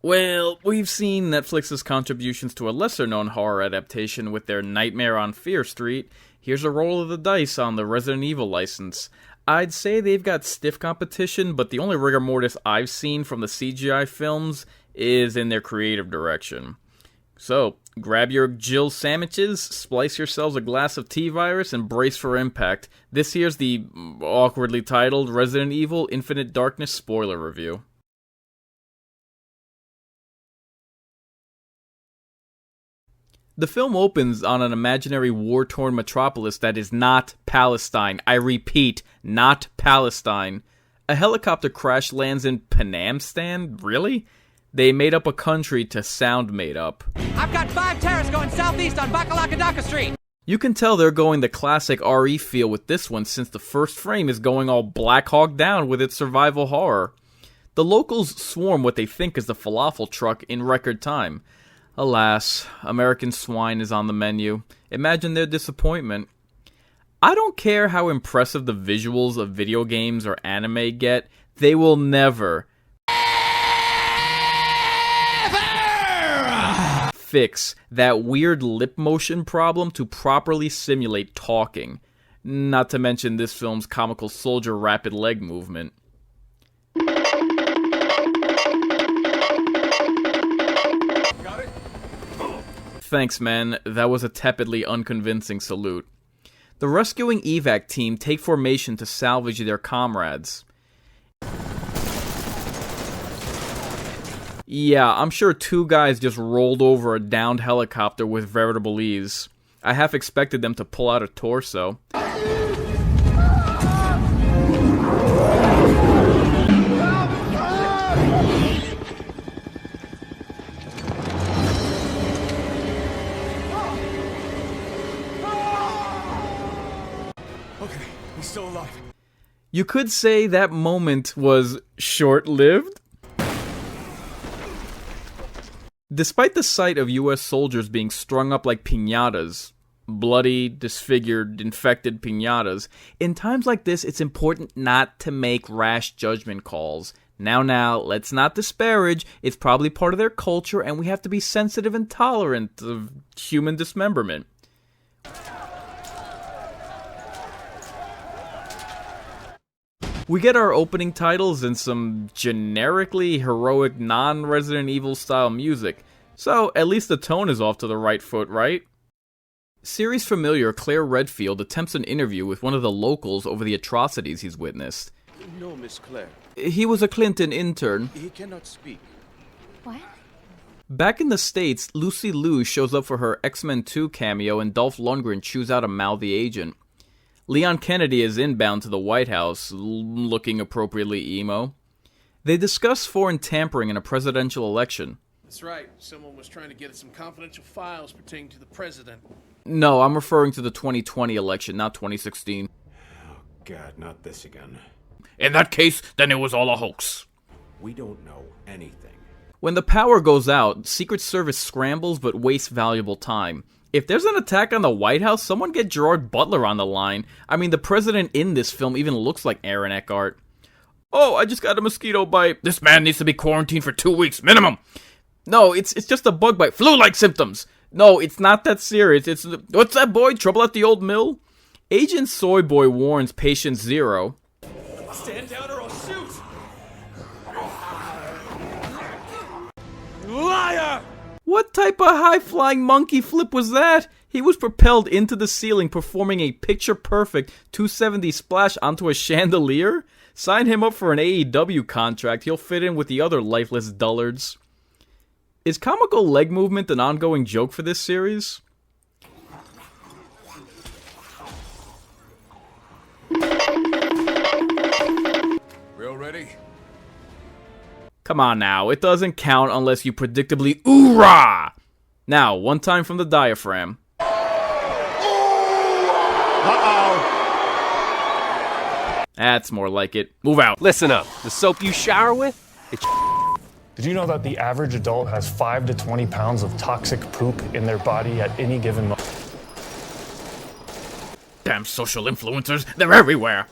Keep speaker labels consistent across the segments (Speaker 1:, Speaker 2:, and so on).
Speaker 1: Well, we've seen Netflix's contributions to a lesser-known horror adaptation with their Nightmare on Fear Street. Here's a roll of the dice on the Resident Evil license. I'd say they've got stiff competition, but the only rigor mortis I've seen from the CGI films is in their creative direction. So, grab your Jill sandwiches, splice yourselves a glass of T-Virus, and brace for impact. This here's the awkwardly titled Resident Evil Infinite Darkness spoiler review. The film opens on an imaginary war-torn metropolis that is not Palestine. I repeat, not Palestine. A helicopter crash lands in Panamstan? Really? They made up a country to sound made up.
Speaker 2: I've got 5 terrorists going southeast on Bakalakadaka Street!
Speaker 1: You can tell they're going the classic RE feel with this one since the first frame is going all Black Hawk Down with its survival horror. The locals swarm what they think is the falafel truck in record time. Alas, American swine is on the menu. Imagine their disappointment. I don't care how impressive the visuals of video games or anime get, they will never fix that weird lip motion problem to properly simulate talking. Not to mention this film's comical soldier rapid leg movement. Thanks, man. That was a tepidly unconvincing salute. The rescuing evac team take formation to salvage their comrades. Yeah, I'm sure 2 guys just rolled over a downed helicopter with veritable ease. I half expected them to pull out a torso.
Speaker 3: Okay, he's still alive.
Speaker 1: You could say that moment was short-lived. Despite the sight of US soldiers being strung up like piñatas, bloody, disfigured, infected piñatas, in times like this it's important not to make rash judgment calls. Now, let's not disparage, it's probably part of their culture and we have to be sensitive and tolerant of human dismemberment. We get our opening titles and some generically heroic non-Resident Evil style music, so at least the tone is off to the right foot, right? Series familiar Claire Redfield attempts an interview with one of the locals over the atrocities he's witnessed.
Speaker 4: No, Miss Claire.
Speaker 1: He was a Clinton intern.
Speaker 4: He cannot speak.
Speaker 5: What?
Speaker 1: Back in the States, Lucy Liu shows up for her X-Men 2 cameo and Dolph Lundgren chews out a mouthy agent. Leon Kennedy is inbound to the White House, looking appropriately emo. They discuss foreign tampering in a presidential election.
Speaker 6: That's right. Someone was trying to get at some confidential files pertaining to the president.
Speaker 1: No, I'm referring to the 2020 election, not 2016.
Speaker 3: Oh, God, not this again.
Speaker 1: In that case, then it was all a hoax.
Speaker 3: We don't know anything.
Speaker 1: When the power goes out, Secret Service scrambles but wastes valuable time. If there's an attack on the White House, someone get Gerard Butler on the line. I mean, the president in this film even looks like Aaron Eckhart. Oh, I just got a mosquito bite. This man needs to be quarantined for 2 weeks, minimum. No, it's just a bug bite. Flu-like symptoms. No, it's not that serious. It's... What's that, boy? Trouble at the old mill? Agent Soy Boy warns Patient Zero.
Speaker 6: Stand down or I'll shoot!
Speaker 4: Liar!
Speaker 1: What type of high-flying monkey flip was that? He was propelled into the ceiling performing a picture-perfect 270 splash onto a chandelier? Sign him up for an AEW contract, he'll fit in with the other lifeless dullards. Is comical leg movement an ongoing joke for this series?
Speaker 4: Real ready?
Speaker 1: Come on now, it doesn't count unless you predictably oorah! Now, one time from the diaphragm. That's more like it. Move out.
Speaker 7: Listen up. The soap you shower with, it's
Speaker 8: Did you know that the average adult has 5 to 20 pounds of toxic poop in their body at any given moment?
Speaker 1: Damn social influencers, they're everywhere.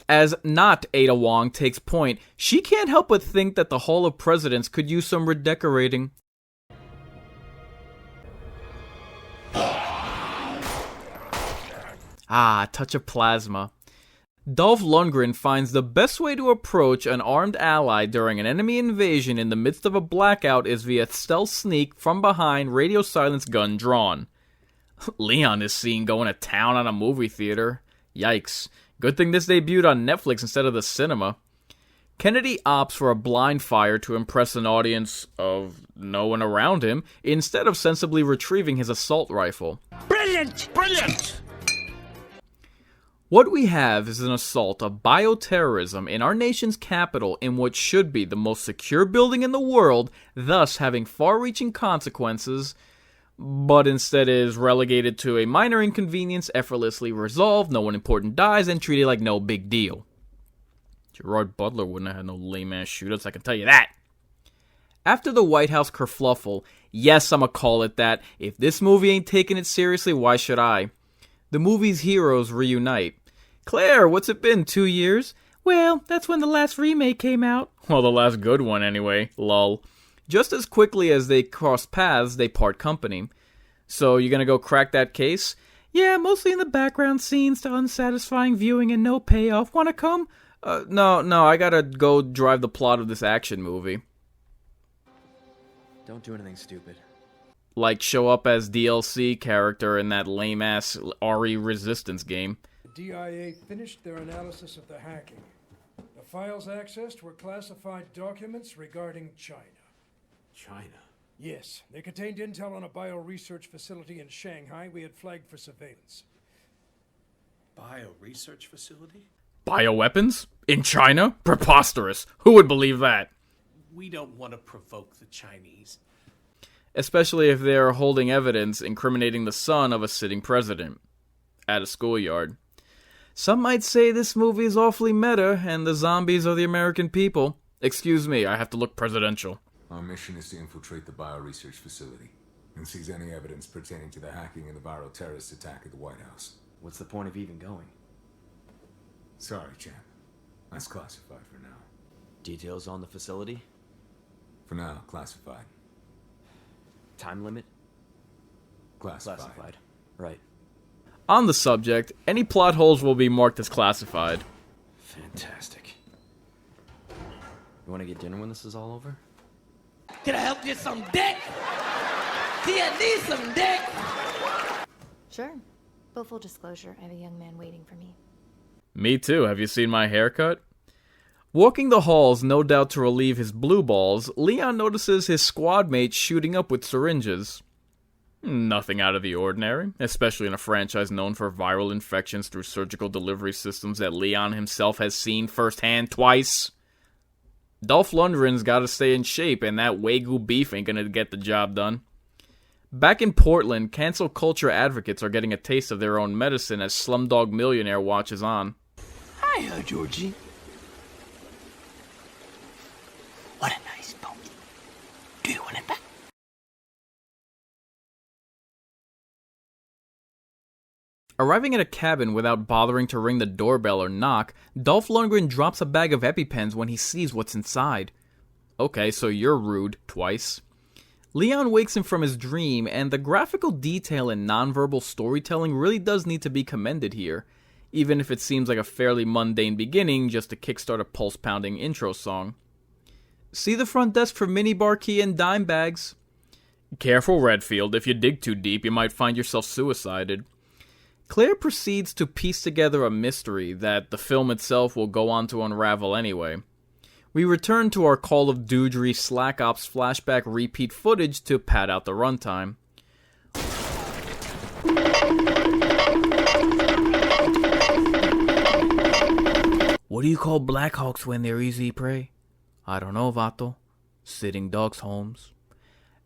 Speaker 1: As not Ada Wong takes point, she can't help but think that the Hall of Presidents could use some redecorating. Ah, a touch of plasma. Dolph Lundgren finds the best way to approach an armed ally during an enemy invasion in the midst of a blackout is via stealth sneak from behind, radio silence, gun drawn. Leon is seen going to town on a movie theater. Yikes. Good thing this debuted on Netflix instead of the cinema. Kennedy opts for a blind fire to impress an audience of no one around him, instead of sensibly retrieving his assault rifle.
Speaker 2: Brilliant! Brilliant!
Speaker 1: What we have is an assault of bioterrorism in our nation's capital in what should be the most secure building in the world, thus having far-reaching consequences, but instead is relegated to a minor inconvenience, effortlessly resolved, no one important dies, and treated like no big deal. Gerard Butler wouldn't have had no lame-ass shootouts, I can tell you that. After the White House kerfluffle, yes, I'ma call it that, if this movie ain't taking it seriously, why should I? The movie's heroes reunite. Claire, what's it been, 2 years? Well, that's when the last remake came out. Well, the last good one anyway, lol. Just as quickly as they cross paths, they part company. So, you gonna go crack that case? Yeah, mostly in the background scenes to unsatisfying viewing and no payoff. Wanna come? No, I gotta go drive the plot of this action movie.
Speaker 5: Don't do anything stupid.
Speaker 1: Like show up as DLC character in that lame-ass RE Resistance game.
Speaker 9: The DIA finished their analysis of the hacking. The files accessed were classified documents regarding China.
Speaker 3: China?
Speaker 9: Yes, they contained intel on a bio-research facility in Shanghai we had flagged for surveillance.
Speaker 6: Bio-research facility?
Speaker 1: Bioweapons? In China? Preposterous. Who would believe that?
Speaker 6: We don't want to provoke the Chinese.
Speaker 1: Especially if they're holding evidence incriminating the son of a sitting president at a schoolyard. Some might say this movie is awfully meta and the zombies are the American people. Excuse me, I have to look presidential.
Speaker 10: Our mission is to infiltrate the bioresearch facility and seize any evidence pertaining to the hacking and the viral terrorist attack at the White House.
Speaker 5: What's the point of even going?
Speaker 10: Sorry, champ. That's classified for now.
Speaker 5: Details on the facility?
Speaker 10: For now, classified.
Speaker 5: Time limit?
Speaker 10: Classified.
Speaker 5: Right.
Speaker 1: On the subject, any plot holes will be marked as classified.
Speaker 5: Fantastic. You want to get dinner when this is all over?
Speaker 2: Can I help get some dick? Do you need some dick?
Speaker 11: Sure. But full disclosure, I have a young man waiting for me.
Speaker 1: Me too. Have you seen my haircut? Walking the halls, no doubt to relieve his blue balls, Leon notices his squad mates shooting up with syringes. Nothing out of the ordinary, especially in a franchise known for viral infections through surgical delivery systems that Leon himself has seen firsthand twice. Dolph Lundgren's gotta stay in shape, and that Wagyu beef ain't gonna get the job done. Back in Portland, cancel culture advocates are getting a taste of their own medicine as Slumdog Millionaire watches on.
Speaker 2: Hiya, Georgie. What a nice boat. Do you want it back?
Speaker 1: Arriving at a cabin without bothering to ring the doorbell or knock, Dolph Lundgren drops a bag of EpiPens when he sees what's inside. Okay, so you're rude, twice. Leon wakes him from his dream, and the graphical detail and nonverbal storytelling really does need to be commended here, even if it seems like a fairly mundane beginning just to kickstart a pulse-pounding intro song. See the front desk for minibar key and dime bags. Careful, Redfield, if you dig too deep, you might find yourself suicided. Claire proceeds to piece together a mystery that the film itself will go on to unravel anyway. We return to our Call of Duty Slack Ops flashback repeat footage to pad out the runtime. What do you call Blackhawks when they're easy prey? I don't know, Vato. Sitting ducks, Holmes.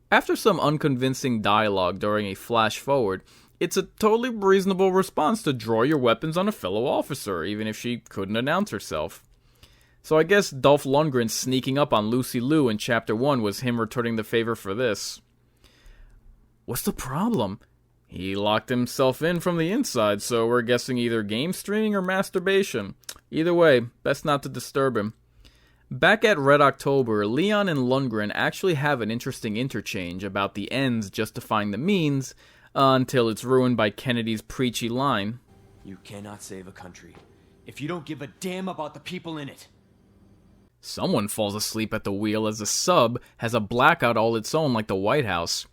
Speaker 1: After some unconvincing dialogue during a flash forward, it's a totally reasonable response to draw your weapons on a fellow officer, even if she couldn't announce herself. So I guess Dolph Lundgren sneaking up on Lucy Liu in Chapter 1 was him returning the favor for this. What's the problem? He locked himself in from the inside, so we're guessing either game streaming or masturbation. Either way, best not to disturb him. Back at Red October, Leon and Lundgren actually have an interesting interchange about the ends justifying the means, until it's ruined by Kennedy's preachy line.
Speaker 5: You cannot save a country if you don't give a damn about the people in it.
Speaker 1: Someone falls asleep at the wheel as the sub has a blackout all its own like the White House.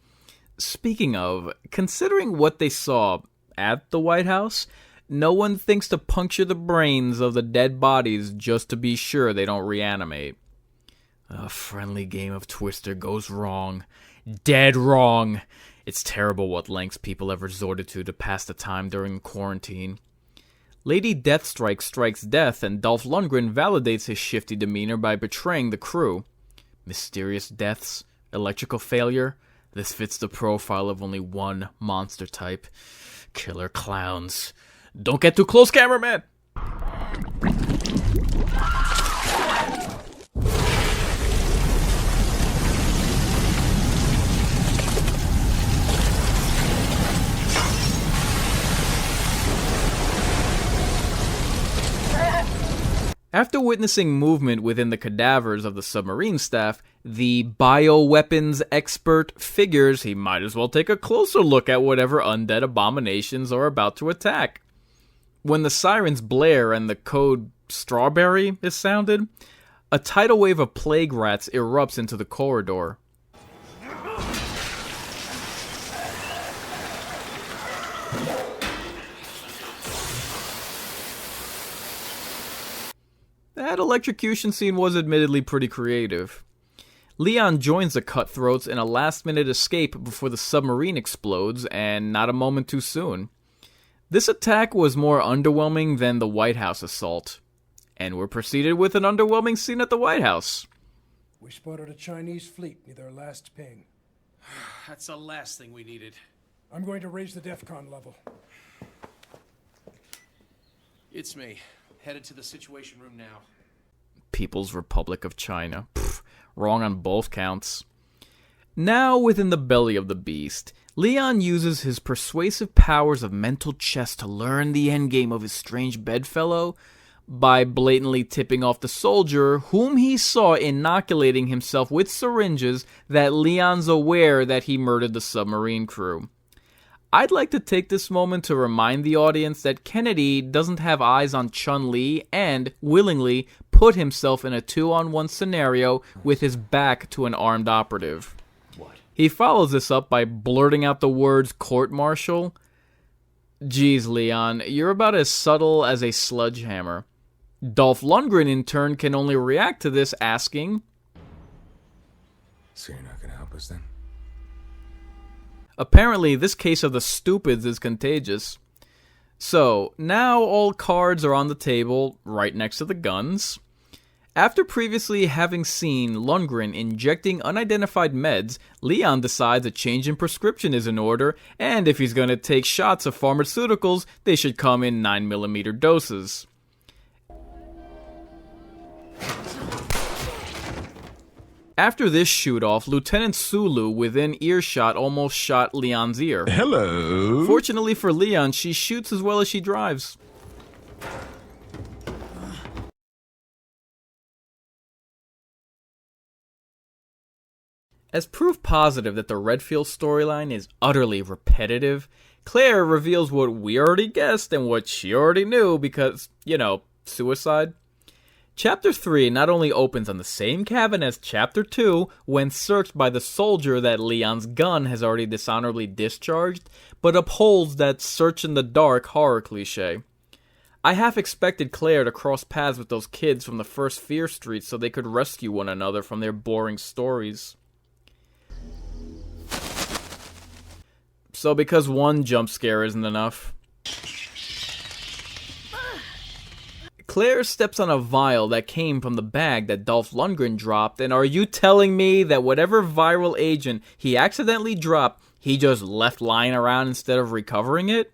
Speaker 1: Speaking of, considering what they saw at the White House, no one thinks to puncture the brains of the dead bodies just to be sure they don't reanimate. A friendly game of Twister goes wrong. Dead wrong. It's terrible what lengths people have resorted to pass the time during quarantine. Lady Deathstrike strikes death, and Dolph Lundgren validates his shifty demeanor by betraying the crew. Mysterious deaths, electrical failure. This fits the profile of only one monster type. Killer clowns. Don't get too close, cameraman! After witnessing movement within the cadavers of the submarine staff, the bioweapons expert figures he might as well take a closer look at whatever undead abominations are about to attack. When the sirens blare and the code strawberry is sounded, a tidal wave of plague rats erupts into the corridor. That electrocution scene was admittedly pretty creative. Leon joins the cutthroats in a last-minute escape before the submarine explodes, and not a moment too soon. This attack was more underwhelming than the White House assault. And we're proceeded with an underwhelming scene at the White House.
Speaker 9: We spotted a Chinese fleet near their last ping.
Speaker 6: That's the last thing we needed.
Speaker 9: I'm going to raise the DEFCON level.
Speaker 6: It's me. Headed to the Situation Room now.
Speaker 1: People's Republic of China. Pfft, wrong on both counts. Now within the belly of the beast, Leon uses his persuasive powers of mental chess to learn the endgame of his strange bedfellow by blatantly tipping off the soldier whom he saw inoculating himself with syringes that Leon's aware that he murdered the submarine crew. I'd like to take this moment to remind the audience that Kennedy doesn't have eyes on Chun-Li and, willingly, put himself in a 2-on-1 scenario with his back to an armed operative.
Speaker 5: What?
Speaker 1: He follows this up by blurting out the words court-martial. Geez, Leon, you're about as subtle as a sledgehammer. Dolph Lundgren, in turn, can only react to this asking,
Speaker 10: So you're not gonna help us then?
Speaker 1: apparently, this case of the stupids is contagious. So, now all cards are on the table, right next to the guns. After previously having seen Lundgren injecting unidentified meds, Leon decides a change in prescription is in order, and if he's gonna take shots of pharmaceuticals, they should come in 9mm doses. After this shoot-off, Lieutenant Sulu, within earshot, almost shot Leon's ear.
Speaker 10: Hello?
Speaker 1: Fortunately for Leon, she shoots as well as she drives. As proof positive that the Redfield storyline is utterly repetitive, Claire reveals what we already guessed and what she already knew because, suicide. Chapter 3 not only opens on the same cabin as Chapter 2 when searched by the soldier that Leon's gun has already dishonorably discharged, but upholds that search-in-the-dark horror cliche. I half expected Claire to cross paths with those kids from the first Fear Street so they could rescue one another from their boring stories. So because one jump scare isn't enough, Claire steps on a vial that came from the bag that Dolph Lundgren dropped, and are you telling me that whatever viral agent he accidentally dropped, he just left lying around instead of recovering it?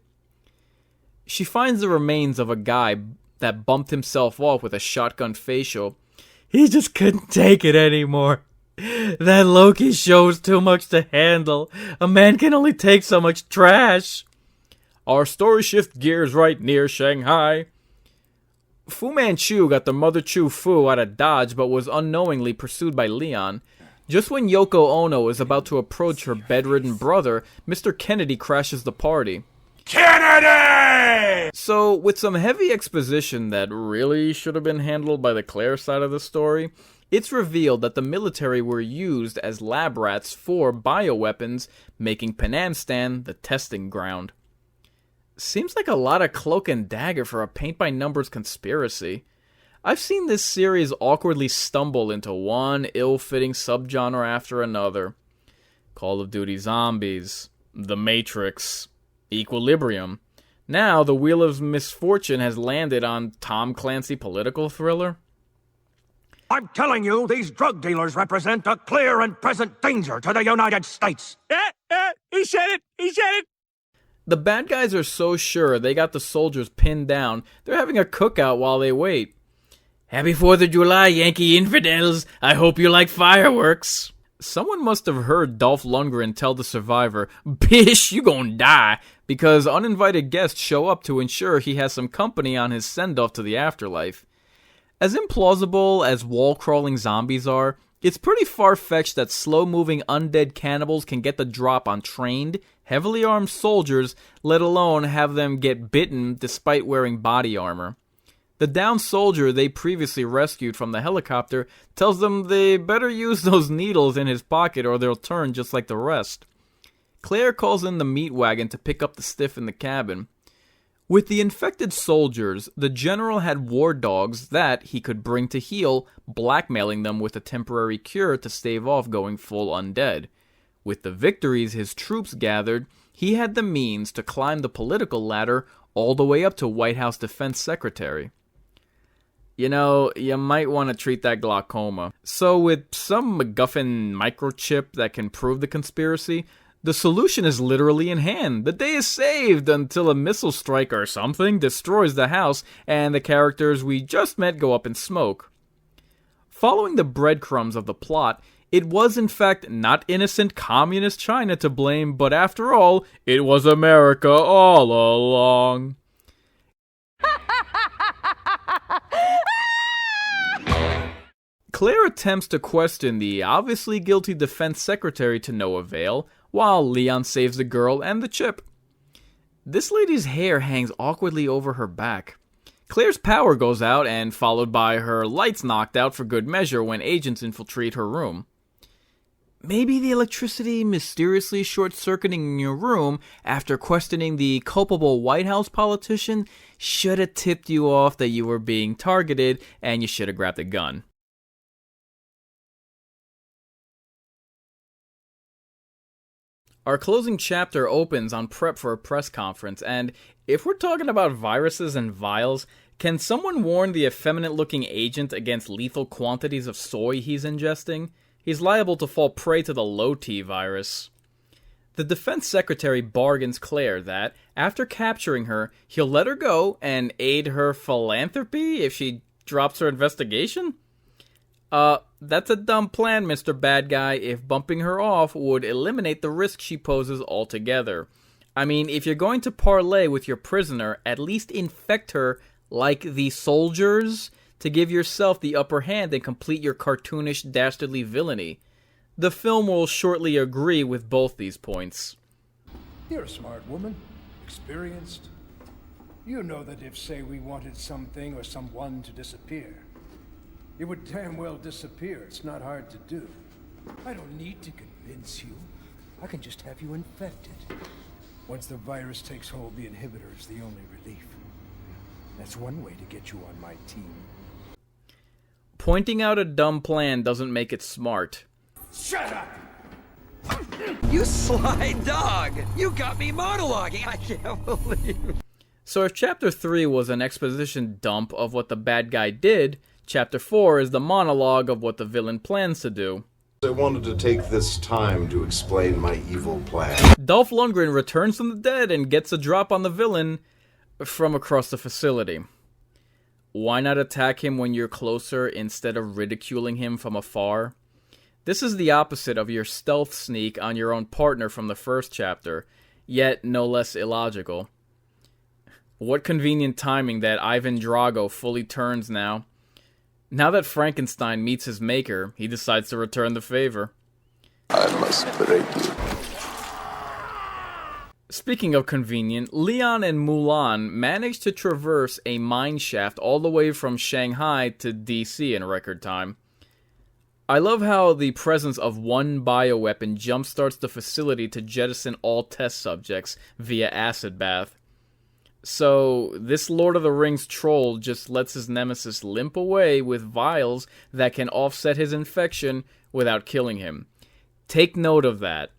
Speaker 1: She finds the remains of a guy that bumped himself off with a shotgun facial. He just couldn't take it anymore. That Loki show's too much to handle. A man can only take so much trash. Our story shift gears right near Shanghai. Fu Manchu got the Mother Chu Fu out of Dodge but was unknowingly pursued by Leon. Just when Yoko Ono is about to approach her bedridden brother, Mr. Kennedy crashes the party.
Speaker 3: Kennedy!
Speaker 1: So, with some heavy exposition that really should have been handled by the Claire side of the story, it's revealed that the military were used as lab rats for bioweapons, making Panamstan the testing ground. Seems like a lot of cloak and dagger for a paint-by-numbers conspiracy. I've seen this series awkwardly stumble into one ill-fitting subgenre after another. Call of Duty Zombies, The Matrix, Equilibrium. Now, the Wheel of Misfortune has landed on Tom Clancy political thriller.
Speaker 12: I'm telling you, these drug dealers represent a clear and present danger to the United States.
Speaker 7: He said it! He said it!
Speaker 1: The bad guys are so sure they got the soldiers pinned down, they're having a cookout while they wait. Happy 4th of July, Yankee infidels! I hope you like fireworks! Someone must have heard Dolph Lundgren tell the survivor, "Bish, you gon' die," because uninvited guests show up to ensure he has some company on his send-off to the afterlife. As implausible as wall-crawling zombies are, it's pretty far-fetched that slow-moving undead cannibals can get the drop on trained, heavily armed soldiers, let alone have them get bitten despite wearing body armor. The downed soldier they previously rescued from the helicopter tells them they better use those needles in his pocket or they'll turn just like the rest. Claire calls in the meat wagon to pick up the stiff in the cabin. With the infected soldiers, the general had war dogs that he could bring to heal, blackmailing them with a temporary cure to stave off going full undead. With the victories his troops gathered, he had the means to climb the political ladder all the way up to White House Defense Secretary. You know, you might want to treat that glaucoma. So with some MacGuffin microchip that can prove the conspiracy, the solution is literally in hand. The day is saved until a missile strike or something destroys the house and the characters we just met go up in smoke. Following the breadcrumbs of the plot, it was in fact not innocent communist China to blame, but after all, it was America all along. Claire attempts to question the obviously guilty defense secretary to no avail, while Leon saves the girl and the chip. This lady's hair hangs awkwardly over her back. Claire's power goes out, and followed by her lights knocked out for good measure when agents infiltrate her room. Maybe the electricity mysteriously short-circuiting your room after questioning the culpable White House politician should have tipped you off that you were being targeted and you should have grabbed a gun. Our closing chapter opens on prep for a press conference, and if we're talking about viruses and vials, can someone warn the effeminate-looking agent against lethal quantities of soy he's ingesting? He's liable to fall prey to the low-T virus. The defense secretary bargains Claire that, after capturing her, he'll let her go and aid her philanthropy if she drops her investigation? That's a dumb plan, Mr. Bad Guy, if bumping her off would eliminate the risk she poses altogether. I mean, if you're going to parlay with your prisoner, at least infect her like the soldiers to give yourself the upper hand and complete your cartoonish, dastardly villainy. The film will shortly agree with both these points.
Speaker 9: You're a smart woman, experienced. You know that if, say, we wanted something or someone to disappear, it would damn well disappear. It's not hard to do. I don't need to convince you. I can just have you infected. Once the virus takes hold, the inhibitor is the only relief. That's one way to get you on my team.
Speaker 1: Pointing out a dumb plan doesn't make it smart.
Speaker 9: Shut up!
Speaker 12: You sly dog! You got me monologuing! I can't believe it.
Speaker 1: So if Chapter 3 was an exposition dump of what the bad guy did, Chapter 4 is the monologue of what the villain plans to do.
Speaker 13: I wanted to take this time to explain my evil plan.
Speaker 1: Dolph Lundgren returns from the dead and gets a drop on the villain from across the facility. Why not attack him when you're closer instead of ridiculing him from afar? This is the opposite of your stealth sneak on your own partner from the first chapter, yet no less illogical. What convenient timing that Ivan Drago fully turns now. Now that Frankenstein meets his maker, he decides to return the favor.
Speaker 14: I must break you.
Speaker 1: Speaking of convenient, Leon and Mulan managed to traverse a mine shaft all the way from Shanghai to DC in record time. I love how the presence of one bioweapon jumpstarts the facility to jettison all test subjects via acid bath. So, this Lord of the Rings troll just lets his nemesis limp away with vials that can offset his infection without killing him. Take note of that.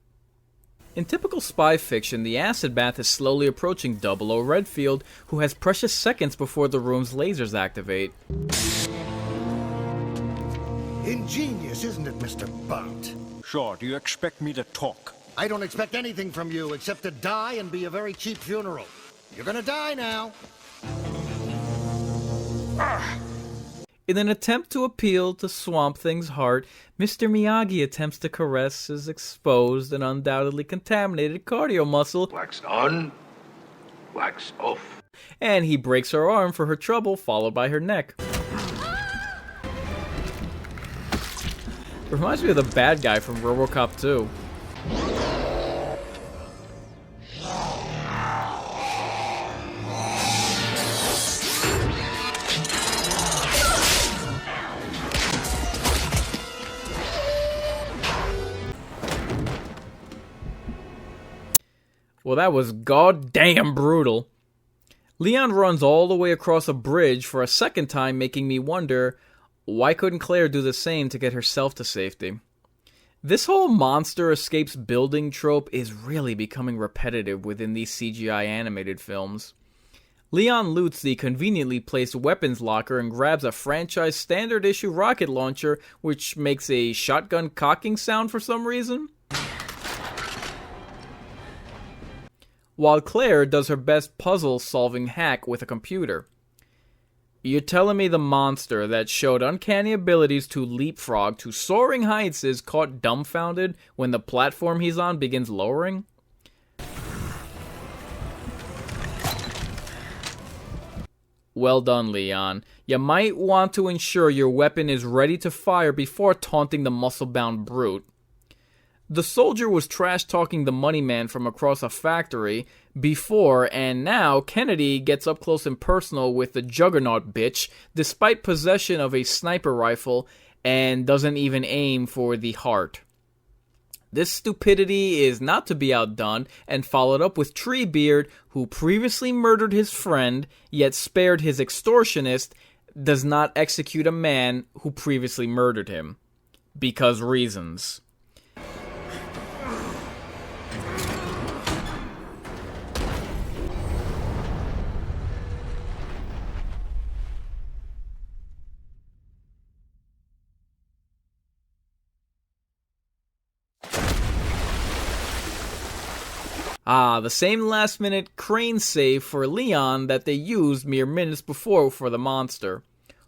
Speaker 1: In typical spy fiction, the acid bath is slowly approaching 00 Redfield, who has precious seconds before the room's lasers activate.
Speaker 15: Ingenious, isn't it, Mr. Bunt?
Speaker 12: Sure, do you expect me to talk?
Speaker 15: I don't expect anything from you except to die and be a very cheap funeral. You're gonna die now.
Speaker 1: In an attempt to appeal to Swamp Thing's heart, Mr. Miyagi attempts to caress his exposed and undoubtedly contaminated cardio muscle.
Speaker 14: Wax on, wax off.
Speaker 1: And he breaks her arm for her trouble, followed by her neck. Reminds me of the bad guy from RoboCop 2. Well, that was goddamn brutal. Leon runs all the way across a bridge for a second time, making me wonder, why couldn't Claire do the same to get herself to safety? This whole monster escapes building trope is really becoming repetitive within these CGI animated films. Leon loots the conveniently placed weapons locker and grabs a franchise standard issue rocket launcher, which makes a shotgun cocking sound for some reason. While Claire does her best puzzle-solving hack with a computer. You're telling me the monster that showed uncanny abilities to leapfrog to soaring heights is caught dumbfounded when the platform he's on begins lowering? Well done, Leon. You might want to ensure your weapon is ready to fire before taunting the muscle-bound brute. The soldier was trash-talking the money man from across a factory before, and now Kennedy gets up close and personal with the juggernaut bitch, despite possession of a sniper rifle, and doesn't even aim for the heart. This stupidity is not to be outdone, and followed up with Treebeard, who previously murdered his friend, yet spared his extortionist, does not execute a man who previously murdered him. Because reasons. The same last-minute crane save for Leon that they used mere minutes before for the monster.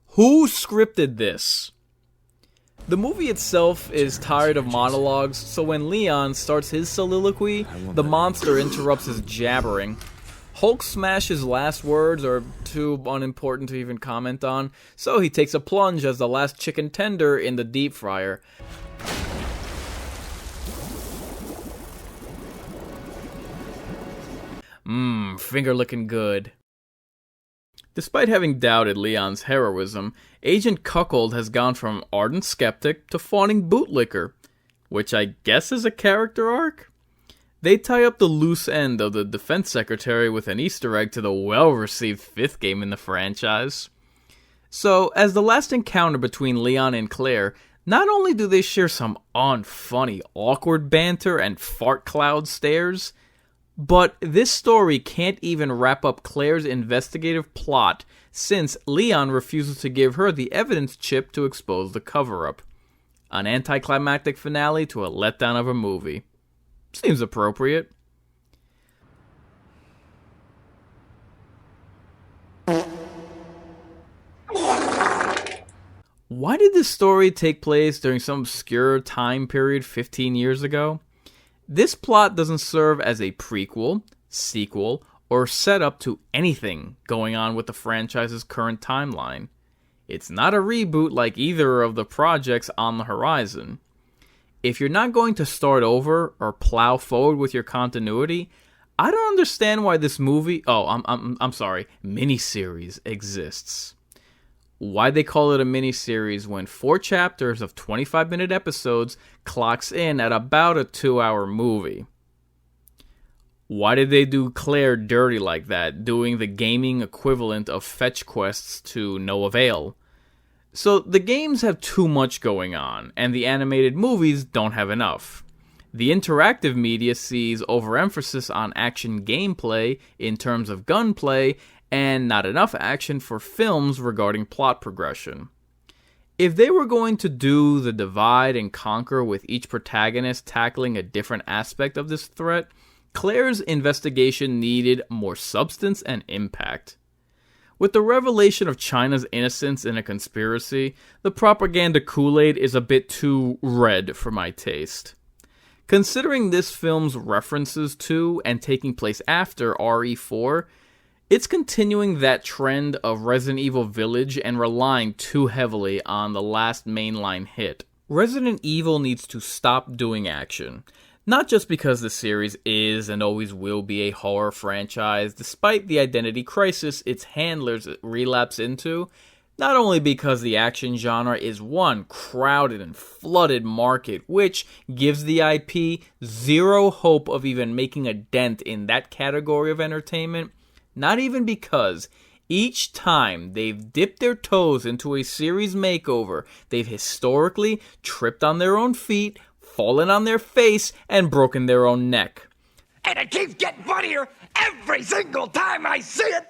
Speaker 1: Who scripted this? The movie itself is tired of monologues, so when Leon starts his soliloquy, the monster interrupts his jabbering. Hulk Smash's last words are too unimportant to even comment on, so he takes a plunge as the last chicken tender in the deep fryer. Finger looking good. Despite having doubted Leon's heroism, Agent Cuckold has gone from ardent skeptic to fawning bootlicker, which I guess is a character arc? They tie up the loose end of the defense secretary with an Easter egg to the well-received 5th game in the franchise. So, as the last encounter between Leon and Claire, not only do they share some unfunny, awkward banter and fart cloud stares, but this story can't even wrap up Claire's investigative plot since Leon refuses to give her the evidence chip to expose the cover-up. An anticlimactic finale to a letdown of a movie. Seems appropriate. Why did this story take place during some obscure time period 15 years ago? This plot doesn't serve as a prequel, sequel, or setup to anything going on with the franchise's current timeline. It's not a reboot like either of the projects on the horizon. If you're not going to start over or plow forward with your continuity, I don't understand why this movie, miniseries exists. Why they call it a miniseries when 4 chapters of 25-minute episodes clocks in at about a 2-hour movie. Why did they do Claire dirty like that, doing the gaming equivalent of fetch quests to no avail? So the games have too much going on, and the animated movies don't have enough. The interactive media sees overemphasis on action gameplay in terms of gunplay, and not enough action for films regarding plot progression. If they were going to do the divide and conquer with each protagonist tackling a different aspect of this threat, Claire's investigation needed more substance and impact. With the revelation of China's innocence in a conspiracy, the propaganda Kool-Aid is a bit too red for my taste. Considering this film's references to and taking place after RE4, it's continuing that trend of Resident Evil Village and relying too heavily on the last mainline hit. Resident Evil needs to stop doing action. Not just because the series is and always will be a horror franchise, despite the identity crisis its handlers relapse into, not only because the action genre is one crowded and flooded market, which gives the IP zero hope of even making a dent in that category of entertainment, not even because each time they've dipped their toes into a series makeover, they've historically tripped on their own feet, fallen on their face, and broken their own neck.
Speaker 12: And it keeps getting funnier every single time I see it!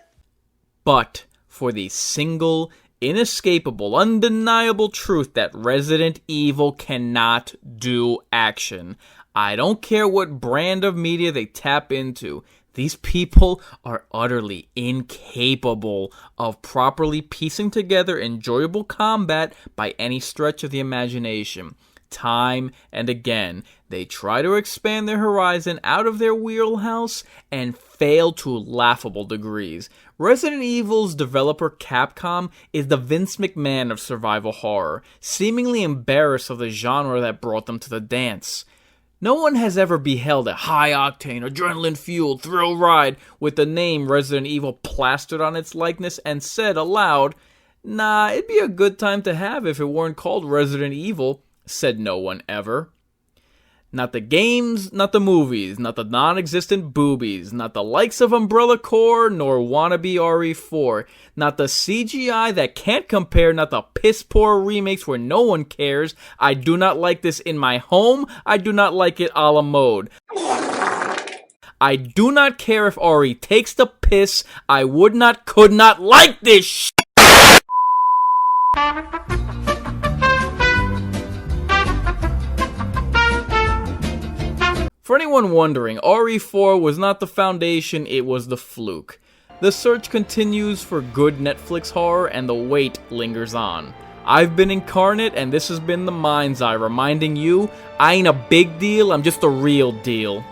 Speaker 1: But for the single, inescapable, undeniable truth that Resident Evil cannot do action. I don't care what brand of media they tap into. These people are utterly incapable of properly piecing together enjoyable combat by any stretch of the imagination. Time and again, they try to expand their horizon out of their wheelhouse and fail to laughable degrees. Resident Evil's developer Capcom is the Vince McMahon of survival horror, seemingly embarrassed of the genre that brought them to the dance. No one has ever beheld a high-octane, adrenaline-fueled thrill ride with the name Resident Evil plastered on its likeness and said aloud, "Nah, it'd be a good time to have if it weren't called Resident Evil," said no one ever. Not the games, not the movies, not the non-existent boobies, not the likes of Umbrella Corps, nor wannabe RE4, not the CGI that can't compare, not the piss-poor remakes where no one cares. I do not like this in my home, I do not like it a la mode. I do not care if RE takes the piss, I would not, could not like this shit. For anyone wondering, RE4 was not the foundation, it was the fluke. The search continues for good Netflix horror and the wait lingers on. I've been Inkarnate and this has been The Mind's Eye, reminding you, I ain't a big deal, I'm just a real deal.